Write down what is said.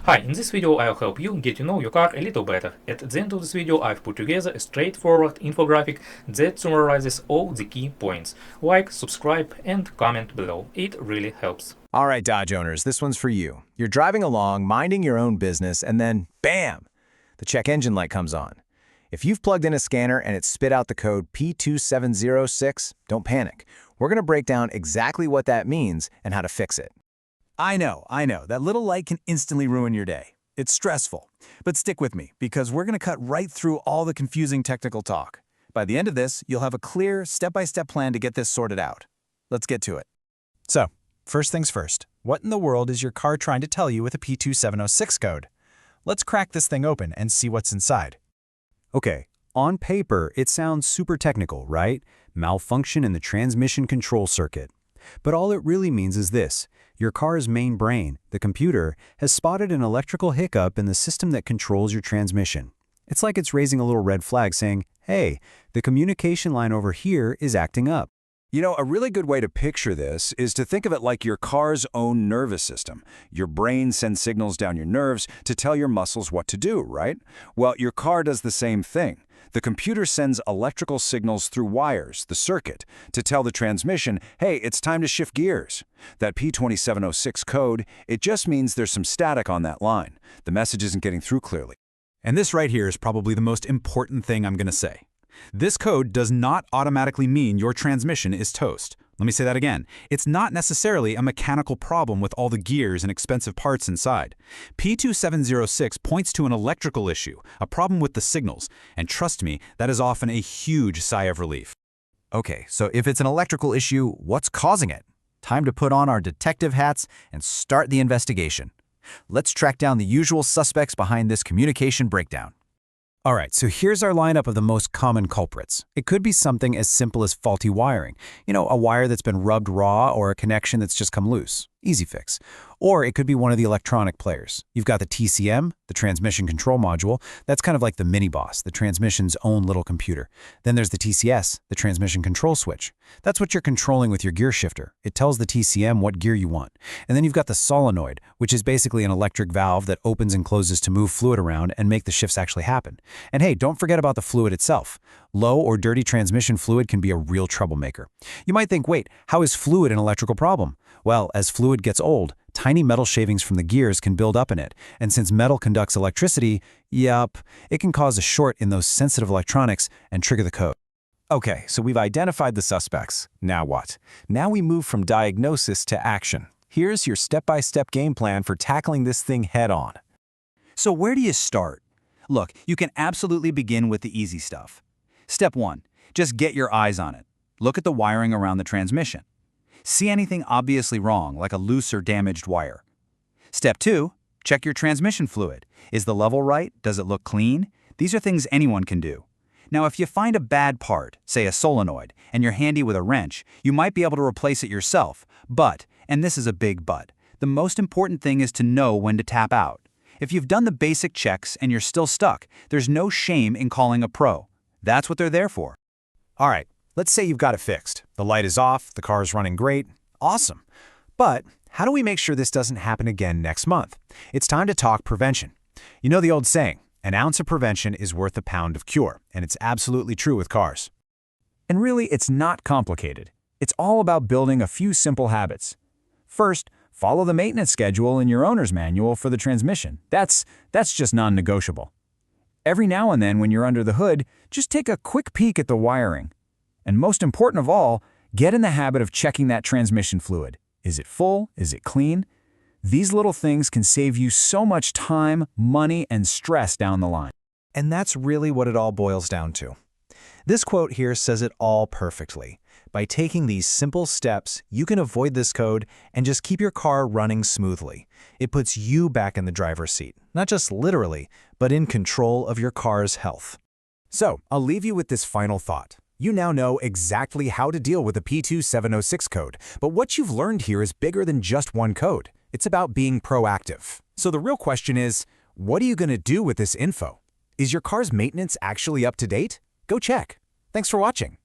Hi, in this video I'll help you get to know your car a little better. At the end of this video I've put together a straightforward infographic that summarizes all the key points. Like, subscribe and comment below. It really helps. All right, Dodge owners, this one's for you. You're driving along, minding your own business, and then, bam! The check engine light comes on. If you've plugged in a scanner and it spit out the code P2706, don't panic. We're going to break down exactly what that means and how to fix it. I know, that little light can instantly ruin your day. It's stressful. But stick with me, because we're going to cut right through all the confusing technical talk. By the end of this, you'll have a clear, step-by-step plan to get this sorted out. Let's get to it. So, first things first, what in the world is your car trying to tell you with a P2706 code? Let's crack this thing open and see what's inside. Okay, on paper, it sounds super technical, right? Malfunction in the transmission control circuit. But all it really means is this. Your car's main brain, the computer, has spotted an electrical hiccup in the system that controls your transmission. It's like it's raising a little red flag saying, hey, the communication line over here is acting up. You know, a really good way to picture this is to think of it like your car's own nervous system. Your brain sends signals down your nerves to tell your muscles what to do, right? Well, your car does the same thing. The computer sends electrical signals through wires, the circuit, to tell the transmission, hey, it's time to shift gears. That P2706 code, it just means there's some static on that line. The message isn't getting through clearly. And this right here is probably the most important thing I'm going to say. This code does not automatically mean your transmission is toast. Let me say that again. It's not necessarily a mechanical problem with all the gears and expensive parts inside. P2706 points to an electrical issue, a problem with the signals, and trust me, that is often a huge sigh of relief. Okay, so if it's an electrical issue, what's causing it? Time to put on our detective hats and start the investigation. Let's track down the usual suspects behind this communication breakdown. All right, so here's our lineup of the most common culprits. It could be something as simple as faulty wiring. You know, a wire that's been rubbed raw or a connection that's just come loose. Easy fix. Or it could be one of the electronic players. You've got the TCM, the transmission control module. That's kind of like the mini-boss, the transmission's own little computer. Then there's the TCS, the transmission control switch. That's what you're controlling with your gear shifter. It tells the TCM what gear you want. And then you've got the solenoid, which is basically an electric valve that opens and closes to move fluid around and make the shifts actually happen. And hey, don't forget about the fluid itself. Low or dirty transmission fluid can be a real troublemaker. You might think, wait, how is fluid an electrical problem? Well, as fluid gets old, tiny metal shavings from the gears can build up in it. And since metal conducts electricity, it can cause a short in those sensitive electronics and trigger the code. Okay, so we've identified the suspects. Now what? Now we move from diagnosis to action. Here's your step-by-step game plan for tackling this thing head-on. So where do you start? Look, you can absolutely begin with the easy stuff. Step 1. Just get your eyes on it. Look at the wiring around the transmission. See anything obviously wrong, like a loose or damaged wire. Step 2. Check your transmission fluid. Is the level right? Does it look clean? These are things anyone can do. Now, if you find a bad part, say a solenoid, and you're handy with a wrench, you might be able to replace it yourself. But, and this is a big but, the most important thing is to know when to tap out. If you've done the basic checks and you're still stuck, there's no shame in calling a pro. That's what they're there for. All right, let's say you've got it fixed. The light is off, the car is running great. Awesome. But how do we make sure this doesn't happen again next month? It's time to talk prevention. You know the old saying, an ounce of prevention is worth a pound of cure, and it's absolutely true with cars. And really, it's not complicated. It's all about building a few simple habits. First, follow the maintenance schedule in your owner's manual for the transmission. That's just non-negotiable. Every now and then when you're under the hood, just take a quick peek at the wiring. And most important of all, get in the habit of checking that transmission fluid. Is it full? Is it clean? These little things can save you so much time, money, and stress down the line. And that's really what it all boils down to. This quote here says it all perfectly. By taking these simple steps, you can avoid this code and just keep your car running smoothly. It puts you back in the driver's seat, not just literally, but in control of your car's health. So, I'll leave you with this final thought. You now know exactly how to deal with the P2706 code, but what you've learned here is bigger than just one code. It's about being proactive. So the real question is, what are you going to do with this info? Is your car's maintenance actually up to date? Go check. Thanks for watching.